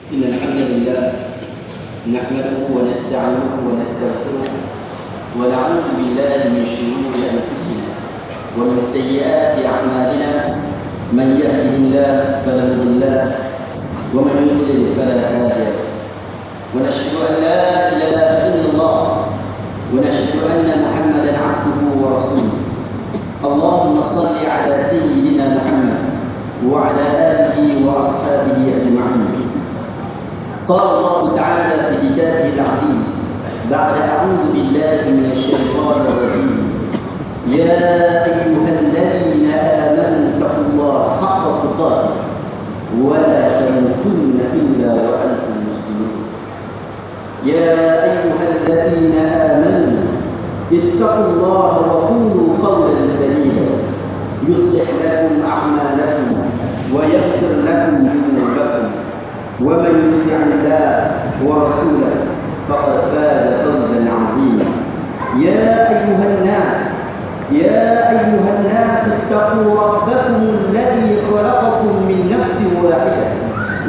إن الحمد لله نحمده ونستعينه ونستغفره ونعوذ بالله من شرور أنفسنا ومن سيئات أعمالنا. من يهده الله فلا مضل له ومن يضلل فلا هادي له. ونشهد أن لا إله إلا الله ونشهد أن محمدا عبده ورسوله. اللهم صل على سيدنا محمد وعلى آله وأصحابه أجمعين. قال الله تعالى في كتابه العزيز بعد أعوذ بالله من الشيطان الرجيم: يا أيها الذين آمنوا اتقوا الله حق تقاته ولا تموتن إلا وأنتم مسلمون. يا أيها الذين آمنوا اتقوا الله وقولوا قولا سديدا يصلح لكم أعمالكم ويغفر لكم ذنوبكم ومن يطع الله ورسوله فقد فاز فوزا عظيما. يا أيها الناس اتقوا ربكم الذي خلقكم من نفس واحدة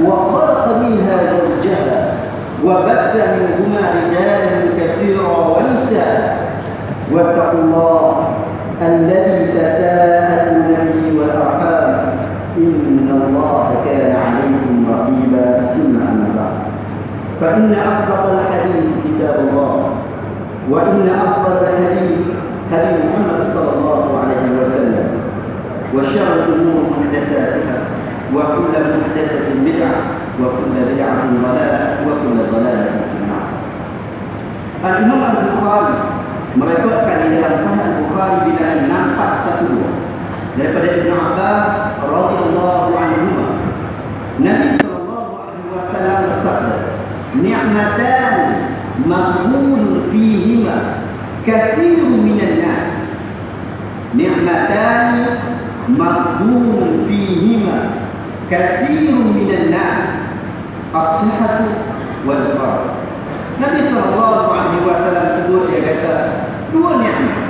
وخلق منها زوجها وبث منهما رجالا كثيرا ونساء واتقوا الله الذي تساءلون به والأرحام إن الله كان عليكم رقيبا. ثم أما بعد، فإن أصدق الحديث كتاب الله وإن أفضل الحديث هدي محمد صلى الله عليه وسلم وشر الأمور محدثاتها وكل محدثة بدعة وكل بدعة ضلالة وكل ضلالة في النار. Al-Imam Al-Bukhari merekodkan di dalam Sahih Al-Bukhari di dalam 412 daripada Ibnu Abbas radhiyallahu anhu, Nabi sallallahu alaihi wasallam bersabda: "Ni'matan maghbun fihima katsirun minan nas." Ni'matan maghbun fihima katsirun minan nas, as-sihhatu wal faragh. Nabi sallallahu alaihi wasallam sebut, dia kata dua nikmat.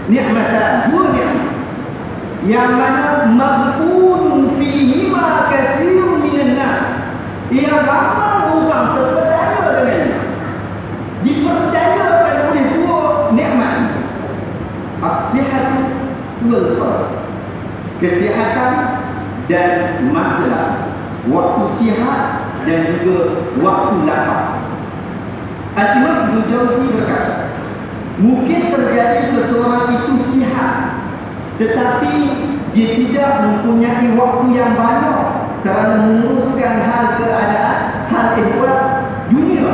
Nikmatan, dua nikmat yang mana maghbun fihima katsirun minan nas, yang ramai orang terpedaya dengannya, diperdayakan oleh dua nikmat ini. As-sihhatu wal faragh, kesihatan dan masalah, waktu sihat dan juga waktu lapar. Al-Imam Ibn Jauzi berkata, mungkin terjadi seseorang itu sihat tetapi dia tidak mempunyai waktu yang banyak kerana menguruskan hal keadaan, hal ehwal dunia.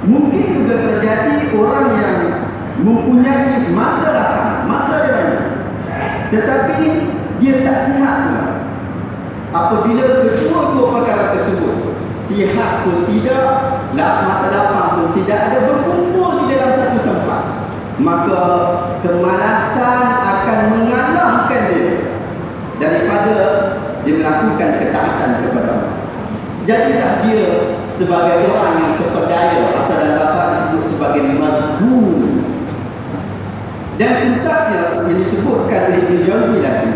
Mungkin juga terjadi orang yang mempunyai masa lapang, masa dia banyak, tetapi dia tak sihat pula. Apabila kedua-dua perkara tersebut, sihat pun tidak, masa lapang pun tidak ada, berkumpul di dalam satu tempat, maka kemalasan akan mengalahkan dia daripada dia melakukan ketaatan kepada Allah. Jadilah dia sebagai orang yang terpedaya, atau dalam bahasa disebut sebagai maghbun. Dan tuntasnya yang disebutkan oleh Ibn Jauzi lagi,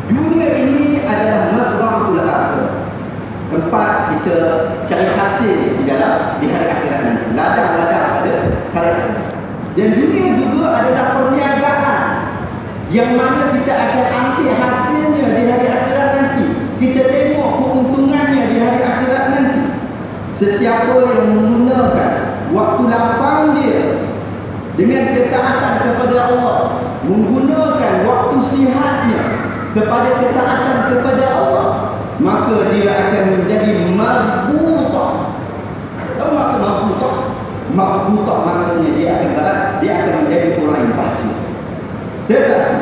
dunia ini adalah mazra'atul akhirah, tempat kita cari hasil di hari akhirat nanti, ladang-ladang pada hari akhirat. Dan dunia juga adalah perniagaan yang mana kita akan ambil hasilnya di hari akhirat nanti. Kita tengok keuntungannya di hari akhirat nanti. Sesiapa yang menggunakan waktu lapang dia dengan ketaatan kepada Allah, menggunakan waktu sihatnya kepada ketaatan kepada Allah, maka dia akan menjadi marbutah. Tahu maksud marbutah? Marbutah maksudnya dia akan menjadi orang yang bahagia. Tetapi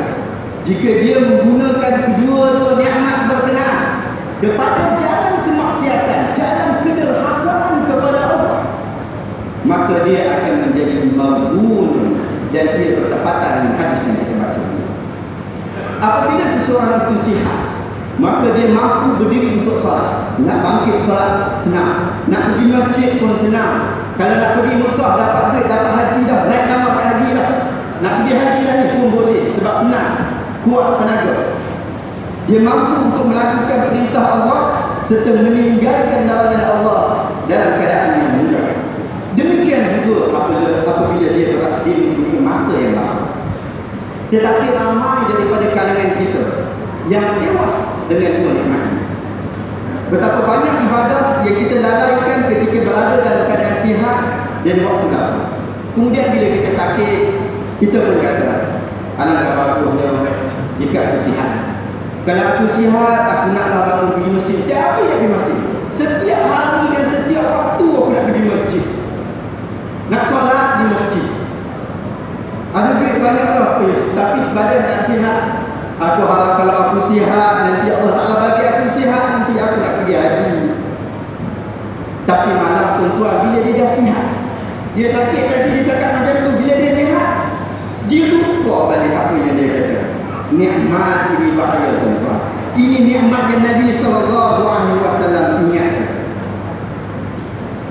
jika dia menggunakan kedua-dua nikmat berkenaan kepada jalan kemaksiatan, jalan kederhakaan kepada Allah, maka dia akan menjadi marbun, dan dia bertepatan dengan hadis yang kita baca. Apabila seseorang itu sihat, maka dia mampu berdiri untuk solat. Nak bangkit solat senang, nak pergi masjid pun senang. Kalau nak pergi Mekah, dapat duit, dapat haji dah, naik nama ke haji dah, nak pergi haji dah ni pun boleh, sebab senang, kuat tenaga. Dia mampu untuk melakukan perintah Allah serta meninggalkan larangan Allah Tetapi ramai daripada kalangan kita yang tewas dengan dua nikmat ini. Betapa banyak ibadah yang kita lalaikan ketika berada dalam keadaan sihat dan waktu lapar. Kemudian bila kita sakit, kita pun kata, alangkah bagusnya jika aku sihat. Kalau aku sihat, aku naklah bangun pergi masjid. Jadi nak pergi masjid. Setiap hari dan setiap waktu aku nak pergi masjid. Nak solat di masjid. Ada duit banyak lah, tapi badan tak sihat. Aku harap kalau aku sihat, nanti Allah Ta'ala bagi aku sihat, nanti aku nak pergi haji. Tapi malah tuan-tuan, bila dia dah sihat, dia sakit tadi, dia cakap macam tu. Bila dia sihat, dia lupa balik apa yang dia kata. Nikmat ini bahaya, tuan-tuan. Ini nikmat yang Nabi SAW ingatkan.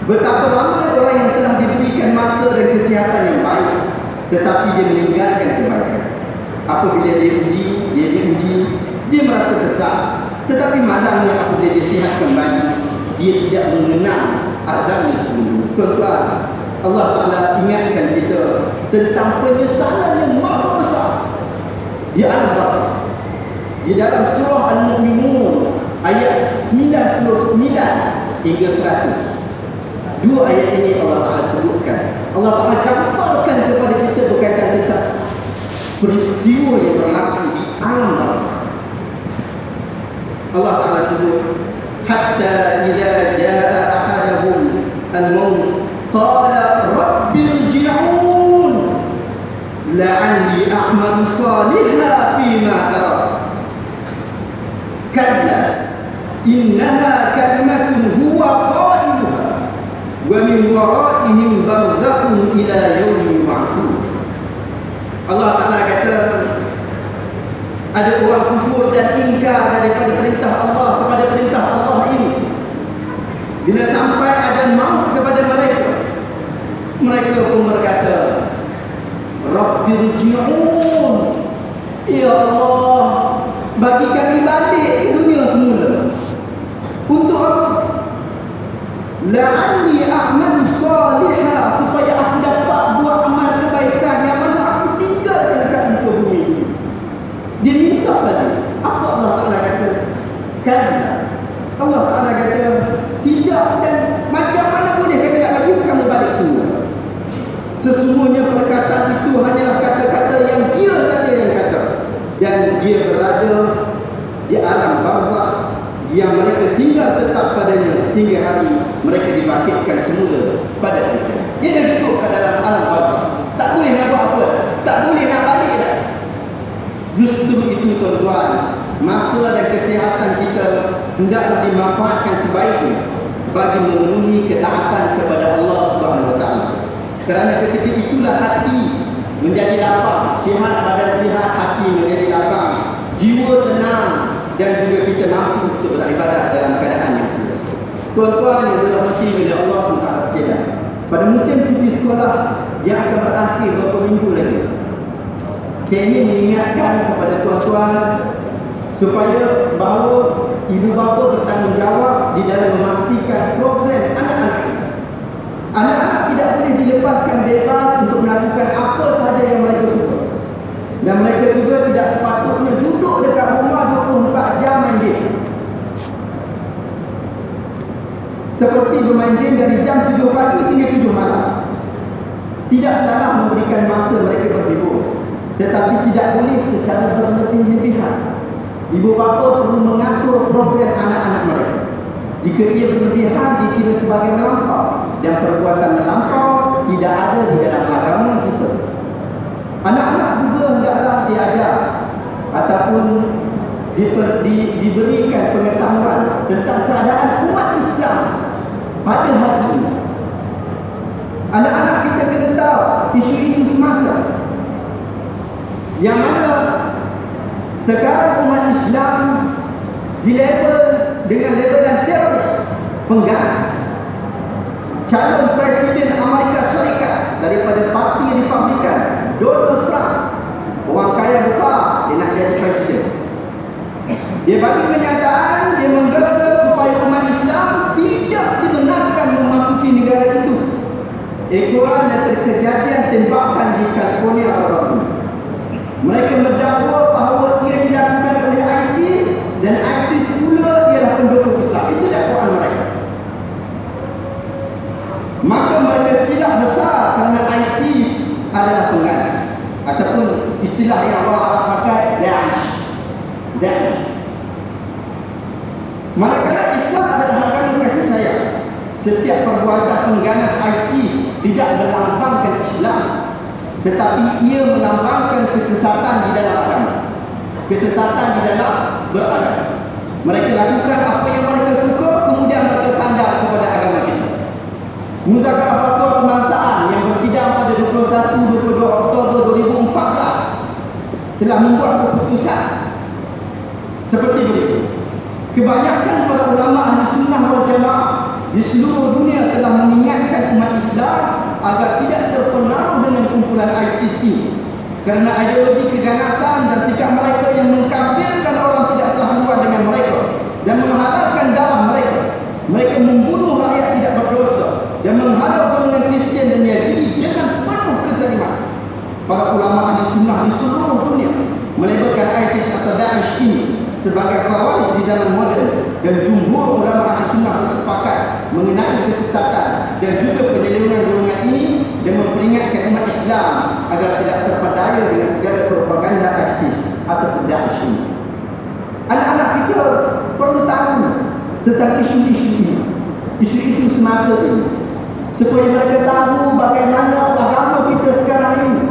Betapa ramai orang yang telah diberikan masa dan kesihatan yang baik, tetapi dia meninggalkan kebaikan. Apabila dia diuji, dia merasa sesak. Tetapi malangnya apabila dia sihat kembali, dia tidak mengenal azabnya sebelum. Tuan-tuan, Allah Ta'ala ingatkan kita tentang penyesalan yang maha besar di alam barzakh. Di dalam surah Al-Mu'minun ayat 99 hingga 100. Dua ayat ini Allah Ta'ala sebutkan. Allah Ta'ala gambarkan kepada kita berkaitan tentang peristiwa yang berlaku di alam barzakh. Allah Ta'ala sebut, hatta idza jaa ahadahum al-maut qala rabbi irji'un la'alli a'malu salihan fima tarak. Kalla innaha kalimatun huwa qailuha wa min wara'ihim barzakhun ila yawmi yub'atsun. Allah Ta'ala kata, ada orang kufur dan ingkar daripada perintah Allah kepada perintah Allah ini. Bila sampai ajal maut kepada mereka, mereka pun berkata, Rabbirji'un, ya Allah, bagi kami balik ke dunia semula. Untuk apa? La'alli a'malu salihah, supaya aku dapat buat amal kebaikan yang mana aku tinggalkan dekat muka bumi ini. Dia minta balik. Apa Allah Ta'ala kata? Kalla. Allah Ta'ala kata, tidak, dan macam mana boleh kami nak bagi kamu balik semua. Sesungguhnya perkataan itu hanyalah kata-kata yang dia saja yang kata, dan dia berada di alam barzakh yang mereka tinggal tetap padanya hingga hari mereka dibangkitkan semula pada hari kiamat. Dia dah duduk kat dalam alam barzakh, tak boleh nak buat apa, tak boleh nak balik dah. Justru itu tuan-tuan, masa dan kesihatan kita hendaklah dimanfaatkan sebaiknya bagi memenuhi ketaatan kepada Allah Subhanahu Wa Taala. Kerana ketika itulah hati menjadi lapang, sihat badan sihat, hati menjadi lapang, jiwa tenang, dan juga kita mampu untuk beribadah dalam keadaan yang serius. Tuan-tuan yang dirahmati oleh Allah SWT sekalian, pada musim cuti sekolah yang akan berakhir beberapa minggu lagi, saya ingin mengingatkan kepada tuan-tuan supaya bahawa ibu bapa bertanggungjawab di dalam memastikan program anak-anak kita. Anak-anak tidak boleh dilepaskan bebas untuk melakukan apa sahaja yang mereka suka. Dan mereka juga tidak sepatutnya duduk dekat rumah 24 jam main game. Seperti bermain game dari jam 7 pagi sehingga 7 malam. Tidak salah memberikan masa mereka berhibur, tetapi tidak boleh secara berlebih-lebihan. Ibu bapa perlu mengatur program anak-anak mereka. Jika ia berlebihan, dikira sebagai melampau, dan perbuatan melampau tidak ada di dalam agama kita. Anak-anak juga hendaklah diajar ataupun diberikan pengetahuan tentang keadaan umat Islam pada hari ini. Anak-anak kita kena tahu isu-isu semasa, yang mana sekarang umat Islam dilabel dengan labelan teroris, pengganas. Calon Presiden Amerika Syarikat daripada Parti Republikan, Donald Trump, orang kaya besar, dia nak jadi presiden. Dia bagi kenyataan, dia menggesa supaya umat Islam tidak dibenarkan memasuki negara itu. Ekoran dari kejadian tembakan di California baru-baru ini. Mereka mendakwa bahawa ia dilakukan oleh ISIS dan ISIS pula ialah pendukung Islam. Itu dakwaan mereka. Maka mereka silap besar kerana ISIS adalah pengganas, ataupun istilah yang Allah pakai, Daesh. Manakala Islam adalah agama kasih sayang, setiap perbuatan pengganas ISIS tidak melambangkan Islam, tetapi ia melambangkan kesesatan di dalam agama, kesesatan di dalam beragama. Mereka lakukan apa yang mereka suka, kemudian mereka sandar kepada agama kita. Muzakarah Fatwa Kebangsaan yang bersidang pada 21-22 Oktober 2014 telah membuat keputusan seperti berikut. Kebanyakan para ulama ahli sunnah wal jamaah di seluruh dunia telah mengingatkan umat Islam agar tidak terpengaruh dengan kumpulan ISIS ini, kerana ideologi keganasan dan sikap mereka yang mengkafirkan orang tidak sehaluan dengan mereka dan menghalalkan darah mereka. Mereka membunuh rakyat tidak berdosa dan menghalau golongan Kristian dan Yazidi dengan penuh kezaliman. Para ulama ahli sunnah di seluruh dunia melabelkan ISIS atau Daesh ini sebagai khawarij di zaman moden, dan jumhur ulama ahli sunnah bersepakat mengenai kesesatan dan juga penyelewengan golongan ini dan memperingatkan umat Islam agar tidak terpedaya dengan segala propaganda ISIS atau Daesh ini. Anak-anak kita perlu tahu tentang isu-isu ini, isu-isu semasa ini, supaya mereka tahu bagaimana agama kita sekarang ini.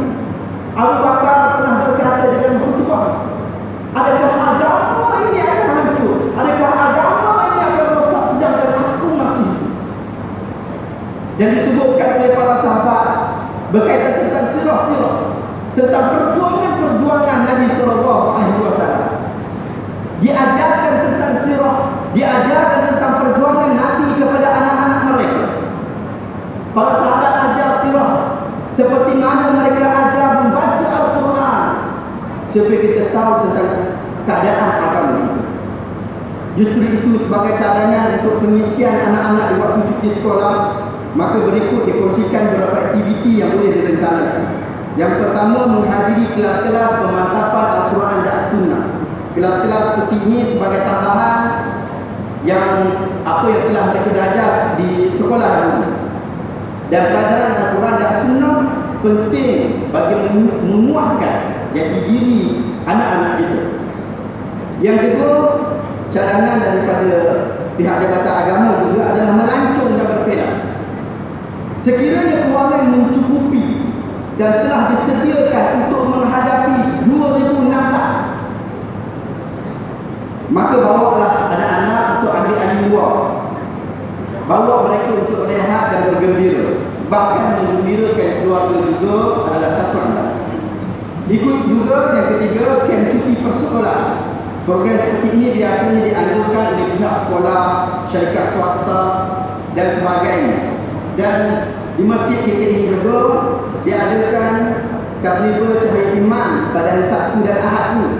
Abu Bakar pernah berkata dalam khutbah, adakah agama ini akan hancur? Adakah agama ini akan rosak sedangkan aku masih hidup? Dan disebutkan oleh para sahabat berkaitan tentang sirah-sirah, tentang perjuangan-perjuangan Nabi SAW. Diajarkan tentang sirah, diajarkan tentang perjuangan Nabi kepada anak-anak mereka. Para sahabat ajar sirah seperti mana mereka ajar membaca Al-Quran, supaya kita tahu tentang keadaan agama kita. Justru itu sebagai cadangan untuk pengisian anak-anak di waktu cuti sekolah, maka berikut dikongsikan beberapa aktiviti yang boleh direncanakan. Yang pertama, menghadiri kelas-kelas pemantapan Al-Quran dan Sunnah. Kelas-kelas seperti ini sebagai tambahan yang apa yang telah mereka belajar di sekolah dahulu. Dan pelajaran Al-Quran dan Sunnah penting bagi menguatkan jati diri anak-anak kita. Yang kedua, cadangan daripada pihak Jabatan Agama juga adalah melancong dan berpelah. Sekiranya kewangan mencukupi dan telah disediakan untuk menghadapi 2016, maka bawalah anak-anak untuk ambil angin luar. Bawa mereka untuk rehat dan bergembira. Bahkan menggembirakan keluarga juga adalah satu amalan. Ikut juga yang ketiga, kem cuti persekolahan. Program seperti ini biasanya dianjurkan oleh pihak sekolah, syarikat swasta dan sebagainya. Dan di masjid kita ini juga diadakan karnival cahaya iman pada hari Sabtu dan Ahad ini.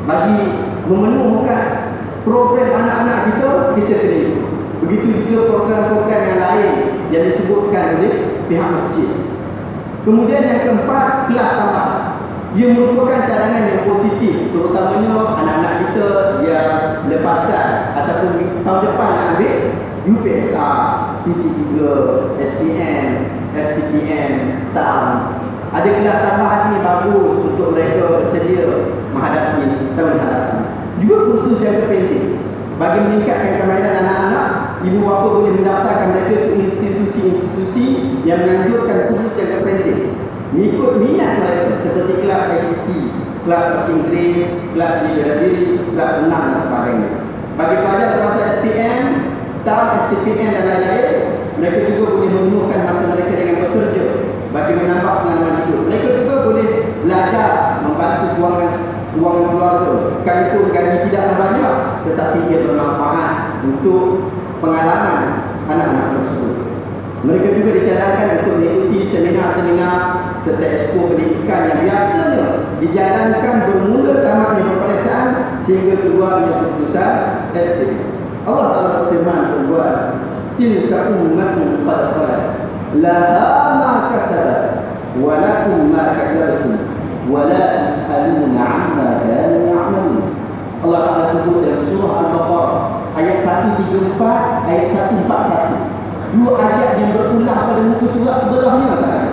Bagi memenuhkan program anak-anak kita kena ikut. Begitu juga program-program yang lain yang disebutkan oleh pihak masjid. Kemudian yang keempat, kelas tambahan. Ia merupakan cadangan yang positif, terutamanya anak-anak kita yang lepaskan ataupun tahun depan nak ambil UPSR, PT3, SPM, STPM, STAM. Ada kelas tambahan ni bagus untuk mereka bersedia menghadapi tahun hadapan. Juga kursus jangka pendek. Bagi meningkatkan kemahiran anak-anak, ibu bapa boleh mendaftarkan mereka ke institusi-institusi yang menganjurkan kursus jangka pendek mengikut minat mereka, seperti kelas ICT, kelas bahasa Inggeris, kelas bela diri, kelas renang dan sebagainya. Bagi pelajar bahasa STM, STAM, STPM dan lain-lain, mereka juga boleh memenuhkan masa mereka dengan bekerja bagi menambah pengalaman hidup. Mereka juga boleh belajar membantu kewangan keluarga, sekalipun gaji tidaklah banyak, tetapi ia bermanfaat untuk pengalaman anak-anak tersebut. Mereka juga dicadangkan untuk mengikuti seminar-seminar serta expo pendidikan yang biasanya dijalankan bermula tamatnya peperiksaan sehingga keluarnya keputusan SPM. Allah Ta'ala berfirman tuan-tuan, tilka ummatun qad khalat laha ma kasabat wa lakum ma kasabtum wala tus'aluna 'amma kanu ya'malun. Allah Taala sebut dalam surah Al-Baqarah ayat 134, ayat 141. Dua ayat yang berulang pada muka surat sebelahnya sahaja.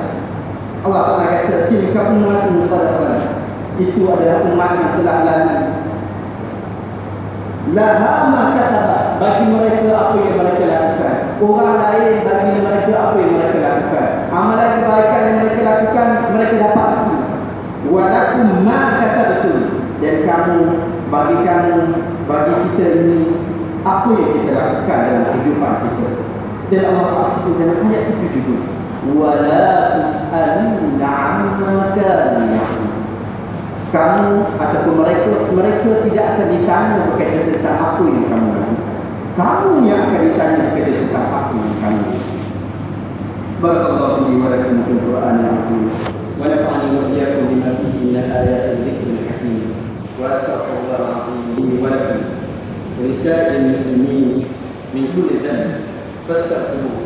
Allah Taala kata tilka ummatun qad khalat. Itu adalah umat yang telah lalu. Laha ma kasabat, bagi mereka apa yang mereka lakukan. Orang lain bagi mereka apa yang mereka lakukan. Amalan kebaikan yang mereka lakukan, mereka dapat itu. Walakum ma kasabtum, dan bagi kita ini apa yang kita lakukan dalam kehidupan kita. Dan Allah Taala sebut dalam ayat itu juga, wala tus'aluna 'amma kanu ya'malun. Kamu ataupun mereka tidak akan ditanya berkaitan tentang apa yang kamu lakukan. Kamu yang akan ditanya berkaitan tentang apa yang kamu lakukan. Barakallahu li wa lakum fil Qur'anil azim wa nafa'ani wa iyyakum bima fihi min al-ayati wa hakim. Wa astaghfirullahal azim li wa lakum wa lisa'il muslimin min kulli dhanb fastaghfiruhu